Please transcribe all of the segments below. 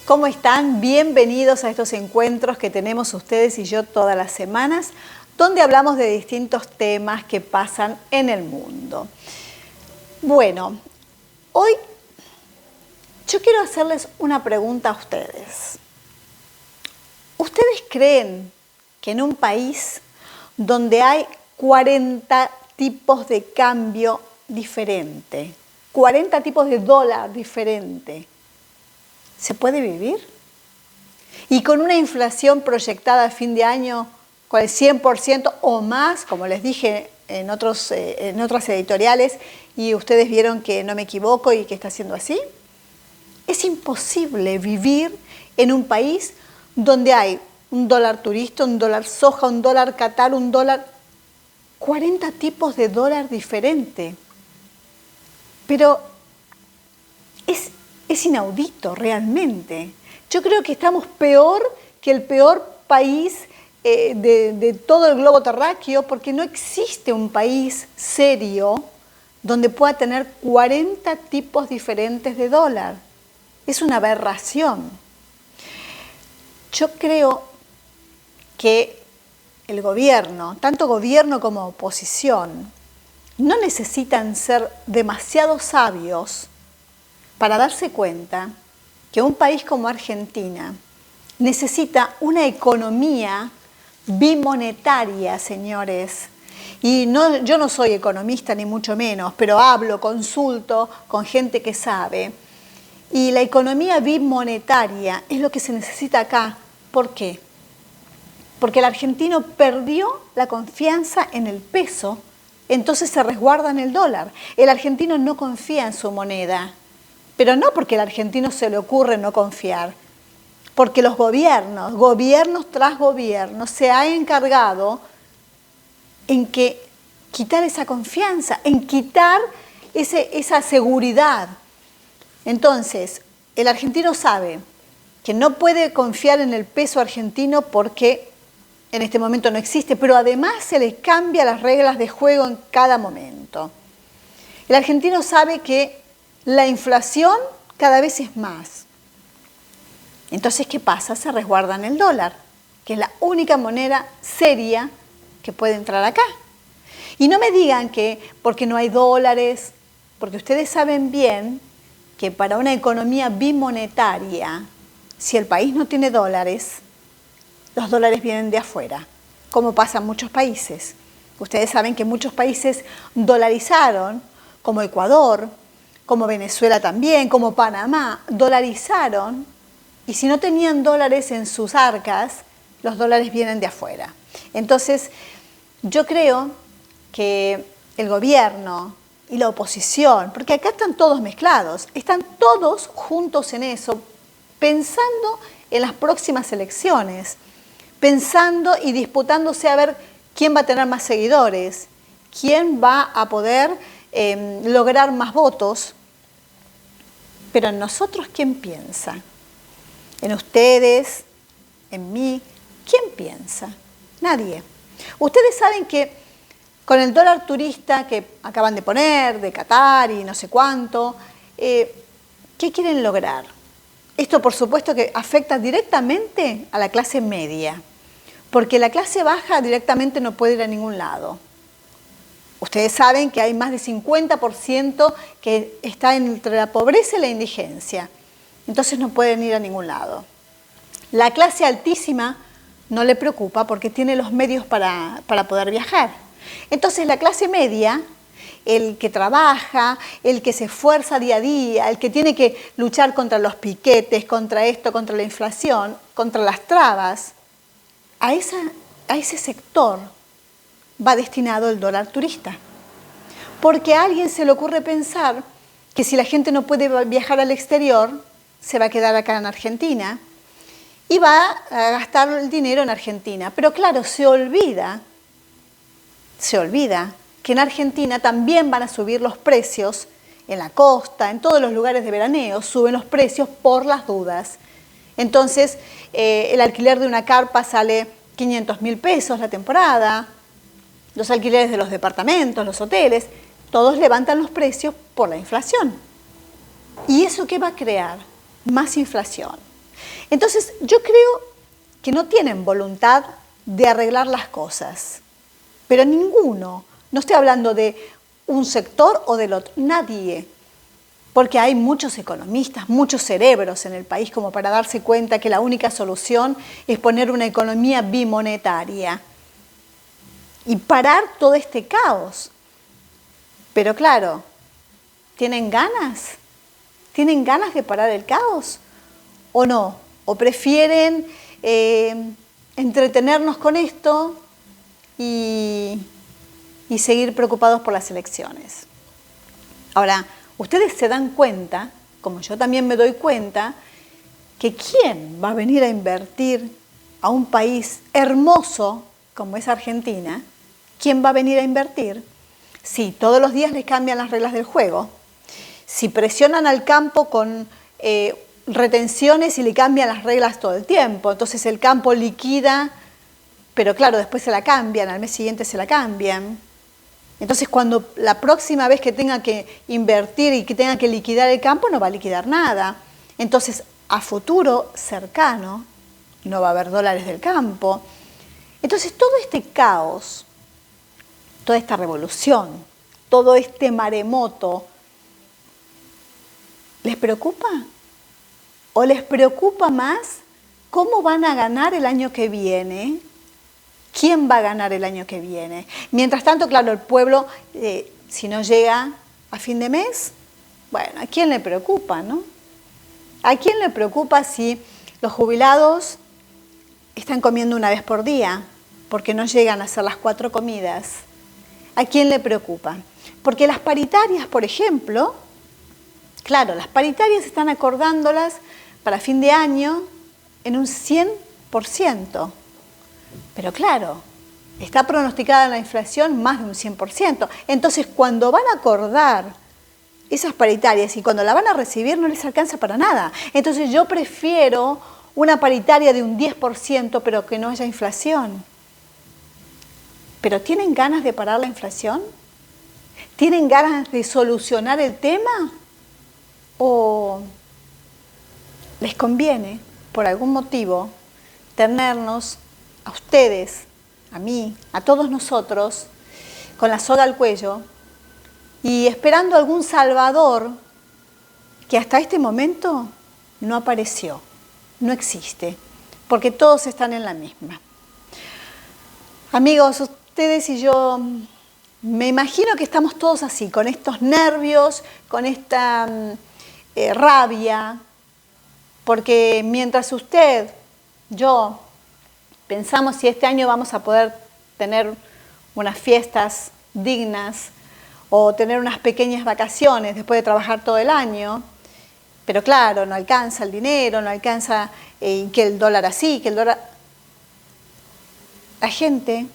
¿Cómo están? Bienvenidos a estos encuentros que tenemos ustedes y yo todas las semanas, donde hablamos de distintos temas que pasan en el mundo. Bueno, hoy yo quiero hacerles una pregunta a ustedes. ¿Ustedes creen que en un país donde hay 40 tipos de cambio diferente, 40 tipos de dólar diferente, se puede vivir? Y con una inflación proyectada a fin de año con el 100% o más, como les dije en otras editoriales, y ustedes vieron que no me equivoco y que está siendo así. Es imposible vivir en un país donde hay un dólar turista, un dólar soja, un dólar Qatar, 40 tipos de dólar diferentes. Pero es inaudito realmente. Yo creo que estamos peor que el peor país de todo el globo terráqueo, porque no existe un país serio donde pueda tener 40 tipos diferentes de dólar. Es una aberración. Yo creo que el gobierno, tanto gobierno como oposición, no necesitan ser demasiado sabios para darse cuenta que un país como Argentina necesita una economía bimonetaria, señores. Y yo no soy economista ni mucho menos, pero hablo, consulto con gente que sabe. Y la economía bimonetaria es lo que se necesita acá. ¿Por qué? Porque el argentino perdió la confianza en el peso, entonces se resguarda en el dólar. El argentino no confía en su moneda, pero no porque al argentino se le ocurre no confiar, porque los gobiernos tras gobiernos, se han encargado en que quitar esa confianza, en quitar esa seguridad. Entonces, el argentino sabe que no puede confiar en el peso argentino porque en este momento no existe, pero además se le cambia las reglas de juego en cada momento. El argentino sabe que la inflación cada vez es más. Entonces, ¿qué pasa? Se resguarda en el dólar, que es la única moneda seria que puede entrar acá. Y no me digan que porque no hay dólares, porque ustedes saben bien que para una economía bimonetaria, si el país no tiene dólares, los dólares vienen de afuera, como pasa en muchos países. Ustedes saben que muchos países dolarizaron, como Ecuador, como Venezuela también, como Panamá, dolarizaron, y si no tenían dólares en sus arcas, los dólares vienen de afuera. Entonces, yo creo que el gobierno y la oposición, porque acá están todos mezclados, están todos juntos en eso, pensando en las próximas elecciones, pensando y disputándose a ver quién va a tener más seguidores, quién va a poder lograr más votos. Pero en nosotros, ¿quién piensa? En ustedes, en mí, ¿quién piensa? Nadie. Ustedes saben que con el dólar turista que acaban de poner, de Qatar y no sé cuánto, ¿qué quieren lograr? Esto, por supuesto, que afecta directamente a la clase media, porque la clase baja directamente no puede ir a ningún lado. Ustedes saben que hay más de 50% que está entre la pobreza y la indigencia. Entonces no pueden ir a ningún lado. La clase altísima no le preocupa porque tiene los medios para poder viajar. Entonces la clase media, el que trabaja, el que se esfuerza día a día, el que tiene que luchar contra los piquetes, contra esto, contra la inflación, contra las trabas, a ese sector va destinado el dólar turista. Porque a alguien se le ocurre pensar que si la gente no puede viajar al exterior, se va a quedar acá en Argentina y va a gastar el dinero en Argentina. Pero claro, se olvida que en Argentina también van a subir los precios en la costa, en todos los lugares de veraneo, suben los precios por las dudas. Entonces, el alquiler de una carpa sale 500.000 pesos la temporada, los alquileres de los departamentos, los hoteles, todos levantan los precios por la inflación. ¿Y eso qué va a crear? Más inflación. Entonces, yo creo que no tienen voluntad de arreglar las cosas, pero ninguno. No estoy hablando de un sector o del otro, nadie. Porque hay muchos economistas, muchos cerebros en el país como para darse cuenta que la única solución es poner una economía bimonetaria y parar todo este caos. Pero claro, ¿tienen ganas? ¿Tienen ganas de parar el caos? ¿O no? ¿O prefieren entretenernos con esto y seguir preocupados por las elecciones? Ahora, ustedes se dan cuenta, como yo también me doy cuenta, que ¿quién va a venir a invertir a un país hermoso como es Argentina? ¿Quién va a venir a invertir? Sí, todos los días les cambian las reglas del juego. Si presionan al campo con retenciones y le cambian las reglas todo el tiempo, entonces el campo liquida, pero claro, después se la cambian, al mes siguiente se la cambian. Entonces, cuando la próxima vez que tenga que invertir y que tenga que liquidar el campo, no va a liquidar nada. Entonces, a futuro cercano, no va a haber dólares del campo. Entonces, todo este caos, toda esta revolución, todo este maremoto, ¿les preocupa? ¿O les preocupa más cómo van a ganar el año que viene? ¿Quién va a ganar el año que viene? Mientras tanto, claro, el pueblo, si no llega a fin de mes, bueno, ¿a quién le preocupa, no? ¿A quién le preocupa si los jubilados están comiendo una vez por día porque no llegan a hacer las 4 comidas? ¿A quién le preocupa? Porque las paritarias, por ejemplo, claro, las paritarias están acordándolas para fin de año en un 100%. Pero claro, está pronosticada la inflación más de un 100%. Entonces, cuando van a acordar esas paritarias y cuando la van a recibir, no les alcanza para nada. Entonces, yo prefiero una paritaria de un 10%, pero que no haya inflación. ¿Pero tienen ganas de parar la inflación? ¿Tienen ganas de solucionar el tema? ¿O les conviene, por algún motivo, tenernos a ustedes, a mí, a todos nosotros, con la soga al cuello y esperando algún salvador que hasta este momento no apareció, no existe, porque todos están en la misma? Amigos, ustedes y yo, me imagino que estamos todos así, con estos nervios, con esta rabia, porque mientras usted, yo, pensamos si este año vamos a poder tener unas fiestas dignas o tener unas pequeñas vacaciones después de trabajar todo el año, pero claro, no alcanza el dinero, no alcanza que el dólar así, que el dólar... La gente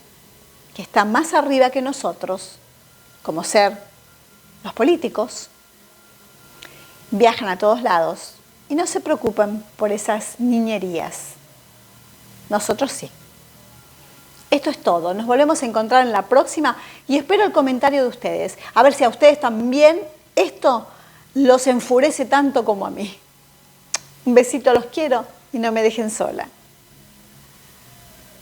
que está más arriba que nosotros, como ser los políticos, viajan a todos lados y no se preocupan por esas niñerías. Nosotros sí. Esto es todo. Nos volvemos a encontrar en la próxima y espero el comentario de ustedes. A ver si a ustedes también esto los enfurece tanto como a mí. Un besito, los quiero y no me dejen sola.